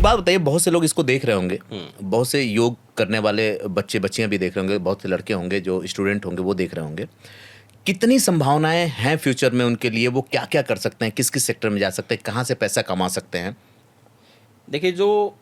बात बताइए, बहुत से लोग इसको देख रहे होंगे, बहुत से योग करने वाले बच्चे बच्चियां भी देख रहे होंगे, बहुत से लड़के होंगे जो स्टूडेंट होंगे वो देख रहे होंगे। कितनी संभावनाएं हैं फ्यूचर में उनके लिए? वो क्या क्या कर सकते हैं, किस किस सेक्टर में जा सकते हैं, कहाँ से पैसा कमा सकते हैं? देखिए, जो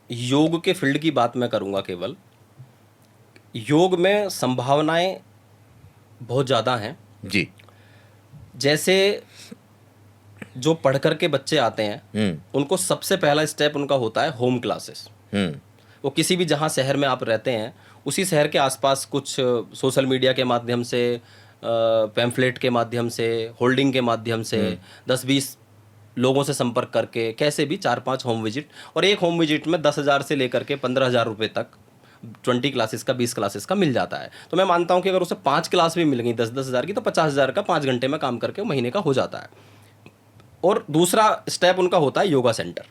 योग के फील्ड की बात मैं करूँगा, केवल योग में संभावनाएं बहुत ज़्यादा हैं। जी। जैसे जो पढ़ कर के बच्चे आते हैं, उनको सबसे पहला स्टेप उनका होता है होम क्लासेस। वो किसी भी जहाँ शहर में आप रहते हैं, उसी शहर के आसपास कुछ सोशल मीडिया के माध्यम से, पैम्फलेट के माध्यम से, होल्डिंग के माध्यम से 10-20 लोगों से संपर्क करके, कैसे भी 4-5 होम विजिट, और एक होम विजिट में 10,000 से लेकर के 15,000 रुपये तक 20 क्लासेस का, 20 क्लासेस का मिल जाता है। तो मैं मानता हूँ कि अगर उसे 5 क्लास भी मिल गई 10-10 हज़ार की, तो 50,000 का 5 घंटे में काम करके महीने का हो जाता है। और दूसरा स्टेप उनका होता है योगा सेंटर।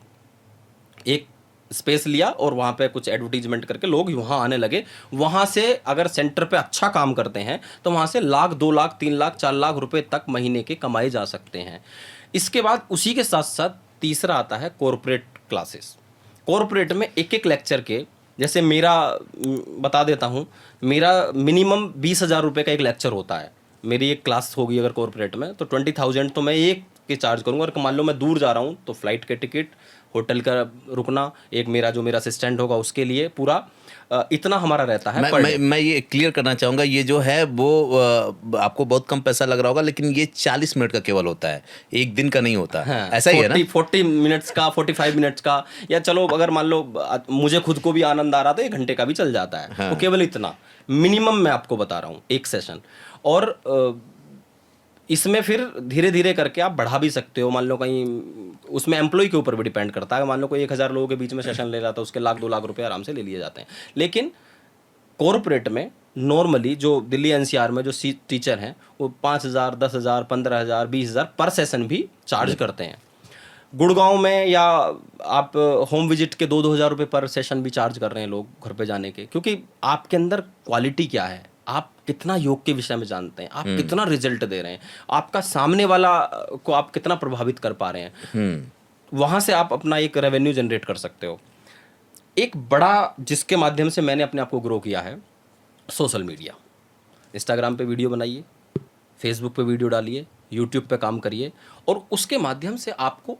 एक स्पेस लिया और वहाँ पे कुछ एडवर्टीजमेंट करके लोग वहाँ आने लगे। वहाँ से अगर सेंटर पे अच्छा काम करते हैं तो वहाँ से लाख, 2 लाख, 3 लाख, 4 लाख रुपए तक महीने के कमाए जा सकते हैं। इसके बाद उसी के साथ साथ तीसरा आता है कॉरपोरेट क्लासेस। कॉरपोरेट में एक एक लेक्चर के, जैसे मेरा बता देता हूँ, मेरा मिनिमम 20,000 रुपये का एक लेक्चर होता है। मेरी एक क्लास होगी अगर कॉरपोरेट में, तो 20,000 तो मैं एक के चार्ज करूँगा। और मान लो मैं दूर जा रहा हूँ तो फ्लाइट के टिकट, होटल का रुकना, एक मेरा जो मेरा असिस्टेंट होगा उसके लिए, पूरा इतना हमारा रहता है। मैं ये क्लियर करना चाहूँगा, ये जो है वो आपको बहुत कम पैसा लग रहा होगा, लेकिन ये 40 मिनट का केवल होता है, एक दिन का नहीं होता। हाँ, ऐसा ही है ना? 40 मिनट्स का, 45 मिनट्स का, या चलो अगर मान लो मुझे खुद को भी आनंद आ रहा था, 1 घंटे का भी चल जाता है। हाँ। तो केवल इतना मिनिमम मैं आपको बता रहा हूँ, एक सेशन। और इसमें फिर धीरे धीरे करके आप बढ़ा भी सकते हो। मान लो कहीं, उसमें एम्प्लॉय के ऊपर भी डिपेंड करता है। मान लो कोई 1,000 लोगों के बीच में सेशन ले रहा था, उसके लाख, 2 लाख रुपए आराम से ले लिए जाते हैं। लेकिन कॉरपोरेट में नॉर्मली जो दिल्ली एनसीआर में जो टीचर हैं, वो 5,000, 10,000, 15,000, 20,000 पर सेशन भी चार्ज करते हैं। गुड़गांव में या आप होम विजिट के 2-2 हज़ार रुपये पर सेशन भी चार्ज कर रहे हैं लोग घर पे जाने के। क्योंकि आपके अंदर क्वालिटी क्या है, आप कितना योग के विषय में जानते हैं, आप कितना रिजल्ट दे रहे हैं, आपका सामने वाला को आप कितना प्रभावित कर पा रहे हैं, वहाँ से आप अपना एक रेवेन्यू जनरेट कर सकते हो। एक बड़ा जिसके माध्यम से मैंने अपने आप को ग्रो किया है, सोशल मीडिया। इंस्टाग्राम पे वीडियो बनाइए, फेसबुक पे वीडियो डालिए, यूट्यूब पे काम करिए, और उसके माध्यम से आपको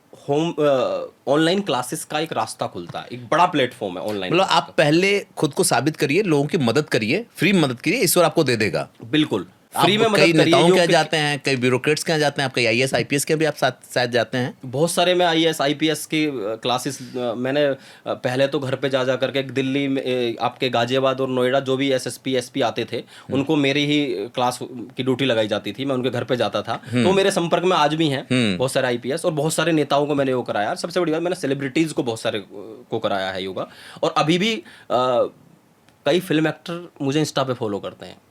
ऑनलाइन क्लासेस का एक रास्ता खुलता है। एक बड़ा प्लेटफॉर्म है ऑनलाइन। मतलब आप पहले खुद को साबित करिए, लोगों की मदद करिए, फ्री मदद करिए, ईश्वर आपको दे देगा। बिल्कुल फ्री में मदद कई करिए। नेताओं के यहाँ जाते हैं, कई ब्यूरोक्रेट्स के यहाँ जाते हैं, आप कई आईएएस आईपीएस के भी आप साथ शायद जाते हैं। बहुत सारे मैं आईएएस आईपीएस की क्लासेस मैंने पहले तो घर पे जा जा करके, दिल्ली में आपके गाजियाबाद और नोएडा जो भी एसएसपी एसपी आते थे, उनको मेरी ही क्लास की ड्यूटी लगाई जाती थी, मैं उनके घर पे जाता था। तो मेरे संपर्क में आज भी हैं बहुत सारे आईपीएस, और बहुत सारे नेताओं को मैंने वो कराया। सबसे बड़ी बात, मैंने सेलिब्रिटीज़ को बहुत सारे को कराया है योगा। और अभी भी कई फिल्म एक्टर मुझे इंस्टा पे फॉलो करते हैं।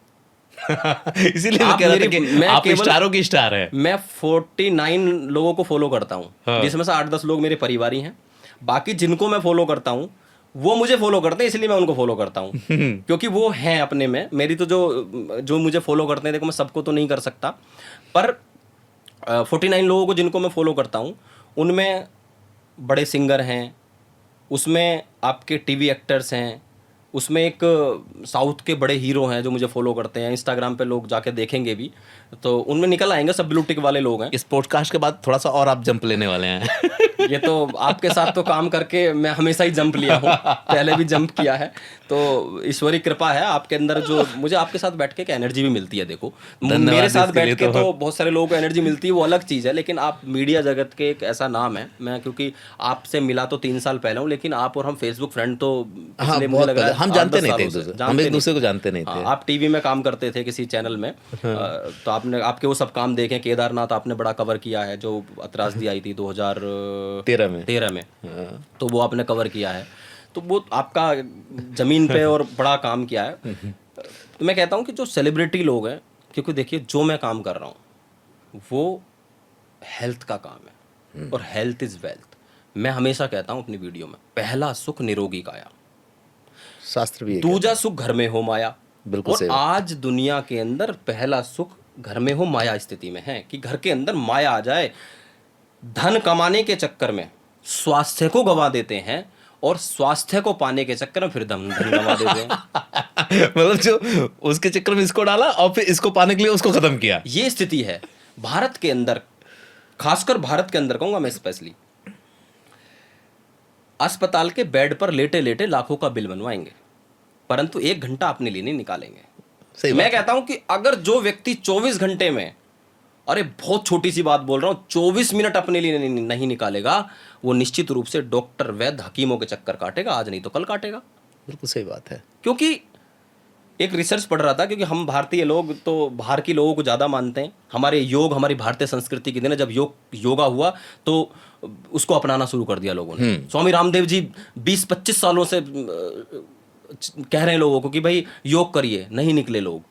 इसीलिए मैं कह रहा था कि आप स्टारों की स्टार है। मैं 49 लोगों को फॉलो करता हूँ। हाँ। जिसमें से 8-10 लोग मेरे परिवार ही हैं। बाकी जिनको मैं फॉलो करता हूँ वो मुझे फॉलो करते हैं, इसलिए मैं उनको फॉलो करता हूँ। क्योंकि वो हैं अपने में। मेरी तो जो मुझे फॉलो करते हैं, देखो मैं सबको तो नहीं कर सकता, पर 49 लोगों को जिनको मैं फॉलो करता हूँ, उनमें बड़े सिंगर हैं, उसमें आपके टीवी एक्टर्स हैं, उसमें एक साउथ के बड़े हीरो हैं जो मुझे फॉलो करते हैं। इंस्टाग्राम पे लोग जाके देखेंगे भी तो उनमें निकल आएंगे, सब ब्लू टिक वाले लोग हैं। इस पॉडकास्ट के बाद थोड़ा सा और आप जंप लेने वाले हैं। ये तो आपके साथ तो काम करके मैं हमेशा ही जंप लिया हूँ, पहले भी जंप किया है। तो ईश्वरी कृपा है आपके अंदर, जो मुझे आपके साथ बैठ के एक एनर्जी भी मिलती है। देखो मेरे साथ बैठ के तो बहुत सारे लोगों को एनर्जी मिलती है, वो अलग चीज़ है, लेकिन आप मीडिया जगत के एक ऐसा नाम है। मैं क्योंकि आपसे मिला तो 3 साल पहले हूँ, लेकिन आप और हम फेसबुक फ्रेंड तो पिछले मुझे लग रहा है हम जानते नहीं थे, हम एक दूसरे को जानते नहीं थे। आप टीवी में काम करते थे किसी चैनल में, तो आपके वो सब काम देखे। केदारनाथ आपने बड़ा कवर किया है, जो त्रासदी आई थी 2013 में, तो वो आपने कवर किया है। तो वो आपका जमीन पे और बड़ा काम किया है। तो मैं कहता हूँ कि जो सेलिब्रिटी लोग हैं, क्योंकि देखिए जो मैं काम कर रहा हूँ वो हेल्थ का काम है, और हेल्थ इज़ वेल्थ। मैं हमेशा कहता हूँ अपनी वीडियो में, पहला सुख निरोगी काया, शास्त्र भी दूजा सुख घर में हो माया। बिल्कुल। और आज दुनिया के अंदर पहला सुख घर में हो माया स्थिति में है, कि घर के अंदर माया आ जाए। धन कमाने के चक्कर में स्वास्थ्य को गंवा देते हैं, और स्वास्थ्य को पाने के चक्कर में फिर धन गंवा देते हैं। मतलब जो उसके चक्कर में इसको डाला और फिर इसको पाने के लिए उसको खत्म किया। ये स्थिति है भारत के अंदर, खासकर भारत के अंदर कहूंगा मैं स्पेशली। अस्पताल के बेड पर लेटे लेटे लाखों का बिल बनवाएंगे, परंतु 1 घंटा अपने लिए नहीं निकालेंगे। सही मैं बात है। कहता हूं कि अगर जो व्यक्ति 24 घंटे में, अरे बहुत छोटी सी बात बोल रहा हूं, 24 मिनट अपने लिए नहीं निकालेगा, वो निश्चित रूप से डॉक्टर, वैद्य, हकीमों के चक्कर काटेगा, आज नहीं तो कल काटेगा। बिल्कुल सही बात है। क्योंकि एक रिसर्च पढ़ रहा था, क्योंकि हम भारतीय लोग तो बाहर के लोगों को ज़्यादा मानते हैं। हमारे योग, हमारी भारतीय संस्कृति के दिन है, जब योगा हुआ तो उसको अपनाना शुरू कर दिया लोगों ने। स्वामी रामदेव जी 20-25 सालों से कह रहे हैं लोगों को कि भाई योग करिए, नहीं निकले लोग।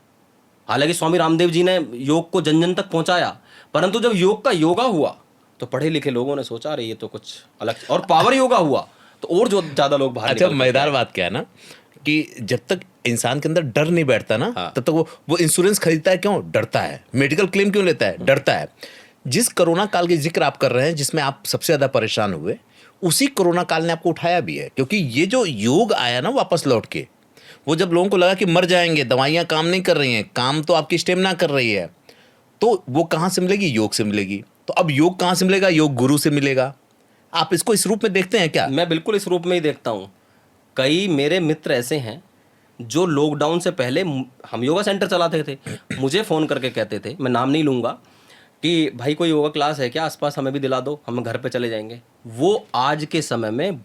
हालांकि स्वामी रामदेव जी ने योग को जन जन तक पहुंचाया, परंतु जब योग का योगा हुआ तो पढ़े लिखे लोगों ने सोचा अरे ये तो कुछ अलग, और पावर योगा हुआ तो और जो ज़्यादा लोग बाहर अच्छा, निकल के मजेदार बात क्या है ना कि जब तक इंसान के अंदर डर नहीं बैठता ना, हाँ। तब तक वो इंश्योरेंस खरीदता है क्यों? डरता है। मेडिकल क्लेम क्यों लेता है? डरता है। जिस कोरोना काल की जिक्र आप कर रहे हैं, जिसमें आप सबसे ज्यादा परेशान हुए, उसी कोरोना काल ने आपको उठाया भी है। क्योंकि ये जो योग आया ना वापस लौट के, वो जब लोगों को लगा कि मर जाएंगे, दवाइयां काम नहीं कर रही हैं, काम तो आपकी स्टेमिना कर रही है, तो वो कहाँ से मिलेगी? योग से मिलेगी। तो अब योग कहाँ से मिलेगा? योग गुरु से मिलेगा। आप इसको इस रूप में देखते हैं क्या? मैं बिल्कुल इस रूप में ही देखता हूँ। कई मेरे मित्र ऐसे हैं जो लॉकडाउन से पहले, हम योगा सेंटर चलाते थे, मुझे फ़ोन करके कहते थे, मैं नाम नहीं लूँगा, कि भाई कोई योगा क्लास है क्या आसपास, हमें भी दिला दो, हम घर पे चले जाएंगे। वो आज के समय में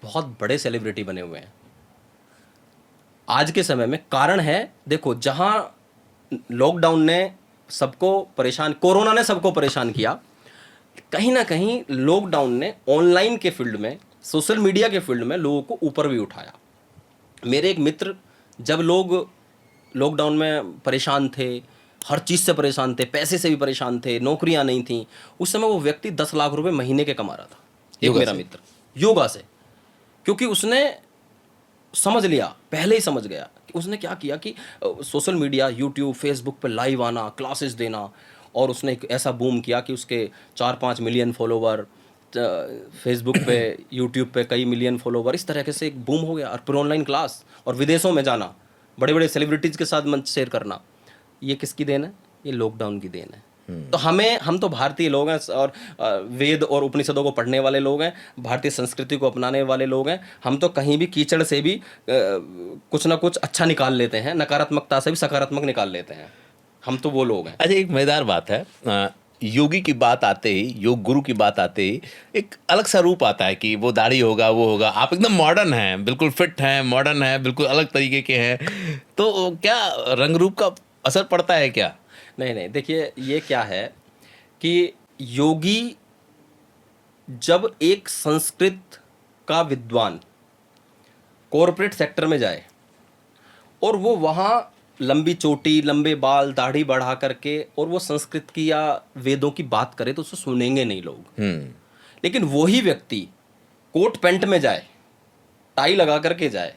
बहुत बड़े सेलिब्रिटी बने हुए हैं। आज के समय में कारण है, देखो, जहाँ लॉकडाउन ने सबको परेशान, कोरोना ने सबको परेशान किया, कहीं ना कहीं लॉकडाउन ने ऑनलाइन के फील्ड में, सोशल मीडिया के फील्ड में लोगों को ऊपर भी उठाया। मेरे एक मित्र, जब लोग लॉकडाउन में परेशान थे, हर चीज़ से परेशान थे, पैसे से भी परेशान थे, नौकरियां नहीं थी, उस समय वो व्यक्ति 10 लाख रुपए महीने के कमा रहा था, एक मेरा मित्र, योगा से। क्योंकि उसने समझ लिया, पहले ही समझ गया कि उसने क्या किया कि सोशल मीडिया, यूट्यूब, फेसबुक पे लाइव आना, क्लासेस देना, और उसने एक ऐसा बूम किया कि उसके 4-5 मिलियन फॉलोवर, फेसबुक पे, यूट्यूब पे कई मिलियन फॉलोवर, इस तरह से एक बूम हो गया। और फिर ऑनलाइन क्लास, और विदेशों में जाना, बड़े बड़े सेलिब्रिटीज़ के साथ मंच शेयर करना। ये किसकी देन है? ये लॉकडाउन की देन है। तो हम तो भारतीय लोग हैं, और वेद और उपनिषदों को पढ़ने वाले लोग हैं, भारतीय संस्कृति को अपनाने वाले लोग हैं। हम तो कहीं भी कीचड़ से भी कुछ ना कुछ अच्छा निकाल लेते हैं, नकारात्मकता से भी सकारात्मक निकाल लेते हैं। हम तो वो लोग हैं। अच्छा, एक मजेदार बात है, योगी की बात आते ही, योग गुरु की बात आते ही एक अलग सा रूप आता है कि वो दाढ़ी होगा, वो होगा। आप एकदम मॉडर्न हैं, बिल्कुल फिट हैं, मॉडर्न हैं, बिल्कुल अलग तरीके के हैं। तो क्या रंग रूप का असर पड़ता है क्या? नहीं, देखिए, ये क्या है कि योगी, जब एक संस्कृत का विद्वान कॉरपोरेट सेक्टर में जाए और वो वहाँ लंबी चोटी, लंबे बाल, दाढ़ी बढ़ा करके, और वो संस्कृत की या वेदों की बात करे, तो उसको सुनेंगे नहीं लोग। लेकिन वही व्यक्ति कोट पैंट में जाए, टाई लगा करके जाए,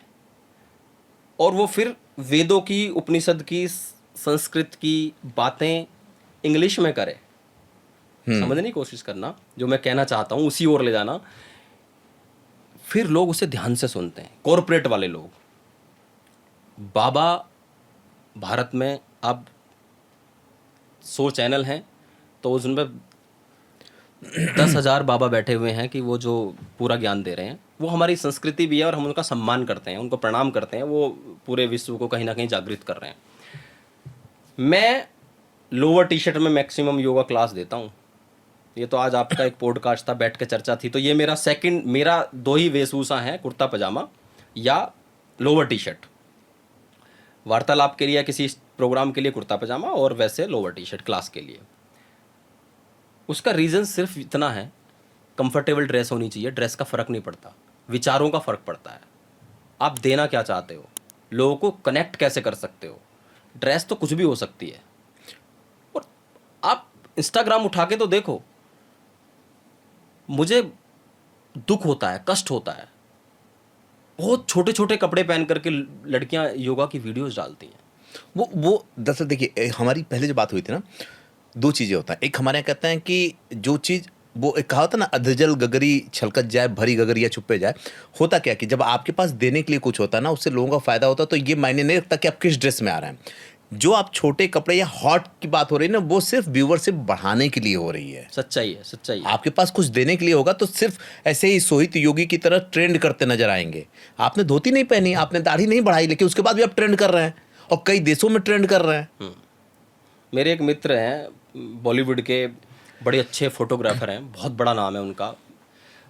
और वो फिर वेदों की, उपनिषद की, संस्कृत की बातें इंग्लिश में करे, समझने की कोशिश करना, जो मैं कहना चाहता हूँ उसी ओर ले जाना, फिर लोग उसे ध्यान से सुनते हैं, कॉरपोरेट वाले लोग। बाबा, भारत में अब 100 चैनल हैं, तो उसमें 10,000 बाबा बैठे हुए हैं कि वो जो पूरा ज्ञान दे रहे हैं, वो हमारी संस्कृति भी है, और हम उनका सम्मान करते हैं, उनको प्रणाम करते हैं। वो पूरे विश्व को कहीं ना कहीं जागृत कर रहे हैं। मैं लोअर टी शर्ट में मैक्सिमम योगा क्लास देता हूँ। ये तो आज आपका एक पॉडकास्ट था, बैठ के चर्चा थी, तो ये मेरा 2 ही वेशभूषा हैं, कुर्ता पजामा या लोअर टी शर्ट। वार्तालाप के लिए, किसी प्रोग्राम के लिए कुर्ता पजामा, और वैसे लोअर टी शर्ट क्लास के लिए। उसका रीज़न सिर्फ इतना है, कंफर्टेबल ड्रेस होनी चाहिए। ड्रेस का फ़र्क नहीं पड़ता, विचारों का फ़र्क पड़ता है। आप देना क्या चाहते हो, लोगों को कनेक्ट कैसे कर सकते हो। ड्रेस तो कुछ भी हो सकती है। और आप इंस्टाग्राम उठा के तो देखो, मुझे दुख होता है, कष्ट होता है, बहुत छोटे छोटे कपड़े पहन करके लड़कियां योगा की वीडियोस डालती हैं। वो दरअसल देखिए, हमारी पहले जो बात हुई थी ना, 2 चीज़ें होता है। एक हमारे यहाँ कहते हैं कि जो चीज़ वो एक कहा होता ना, अधजल गगरी छलकत जाए, भरी गगरिया छुपे जाए। होता क्या कि जब आपके पास देने के लिए कुछ होता है ना, उससे लोगों का फायदा होता है, तो ये मायने नहीं रखता कि आप किस ड्रेस में आ रहे हैं। जो आप छोटे कपड़े या हॉट की बात हो रही है ना, वो सिर्फ व्यूवरशिप बढ़ाने के लिए हो रही है। सच्चाई है, सच्चाई है। आपके पास कुछ देने के लिए होगा तो सिर्फ ऐसे ही सोहित योगी की तरह ट्रेंड करते नजर आएंगे। आपने धोती नहीं पहनी, आपने दाढ़ी नहीं बढ़ाई, लेकिन उसके बाद भी आप ट्रेंड कर रहे हैं, और कई देशों में ट्रेंड कर रहे हैं। मेरे एक मित्र हैं बॉलीवुड के, बड़े अच्छे फोटोग्राफर हैं, बहुत बड़ा नाम है उनका,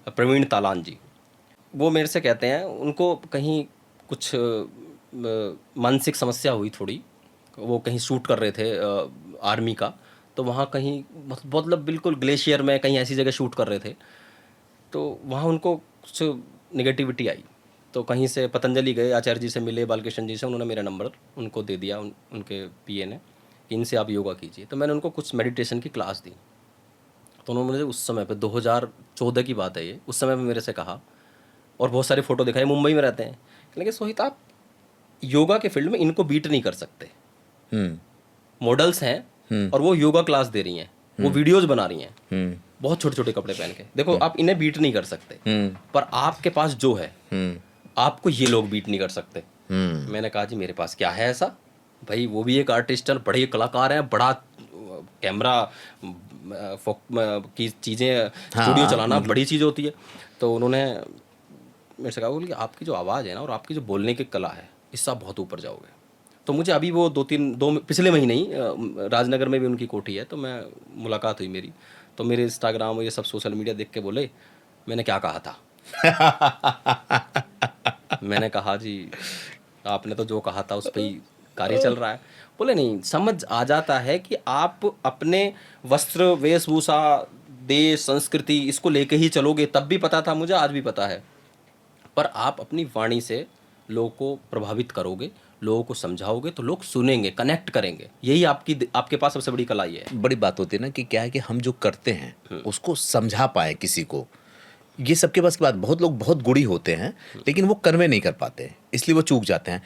प्रवीण तालान जी। वो मेरे से कहते हैं उनको कहीं कुछ मानसिक समस्या हुई थोड़ी, वो कहीं शूट कर रहे थे आर्मी का, तो वहाँ कहीं मतलब बिल्कुल ग्लेशियर में कहीं ऐसी जगह शूट कर रहे थे, तो वहाँ उनको कुछ नेगेटिविटी आई। तो कहीं से पतंजलि गए, आचार्य जी से मिले, बालकृष्ण जी से, उन्होंने मेरा नंबर उनको दे दिया, उनके पीए ने, कि इनसे आप योगा कीजिए। तो मैंने उनको कुछ मेडिटेशन की क्लास दी। तो उन्होंने मुझे उस समय पे 2014 की बात है ये, उस समय पे मेरे से कहा, और बहुत सारे फ़ोटो दिखाए, मुंबई में रहते हैं, लेकिन सोहित आप योगा के फील्ड में इनको बीट नहीं कर सकते। मॉडल्स हैं और वो योगा क्लास दे रही हैं, वो वीडियोज़ बना रही हैं, बहुत छोटे छोटे कपड़े पहन के, देखो आप इन्हें बीट नहीं कर सकते, पर आपके पास जो है आपको ये लोग बीट नहीं कर सकते। मैंने कहा जी मेरे पास क्या है ऐसा, भाई वो भी एक आर्टिस्ट है, बड़े कलाकार हैं, बड़ा कैमरा की चीज़ें, स्टूडियो चलाना बड़ी चीज़ होती है। तो उन्होंने मेरे से कहा, बोली आपकी जो आवाज़ है ना और आपकी जो बोलने की कला है, इससे आप बहुत ऊपर जाओगे। तो मुझे अभी वो पिछले महीने ही राजनगर में भी उनकी कोठी है, तो मैं मुलाकात हुई मेरी, तो मेरे इंस्टाग्राम और ये सब सोशल मीडिया देख के बोले, मैंने क्या कहा था? मैंने कहा जी आपने तो जो कहा था उस पर ही कार्य चल रहा है। बोले नहीं, समझ आ जाता है कि आप अपने वस्त्र, वेशभूषा, देश, संस्कृति, इसको लेके ही चलोगे, तब भी पता था मुझे, आज भी पता है, पर आप अपनी वाणी से लोगों को प्रभावित करोगे, लोगों को समझाओगे, तो लोग सुनेंगे, कनेक्ट करेंगे। यही आपके पास सबसे बड़ी कला ये है। बड़ी बात होती है ना कि क्या है कि हम जो करते हैं उसको समझा पाए किसी को, ये सबके पास की बात। बहुत लोग बहुत गुणी होते हैं लेकिन वो कन्वे नहीं कर पाते, इसलिए वो चूक जाते हैं।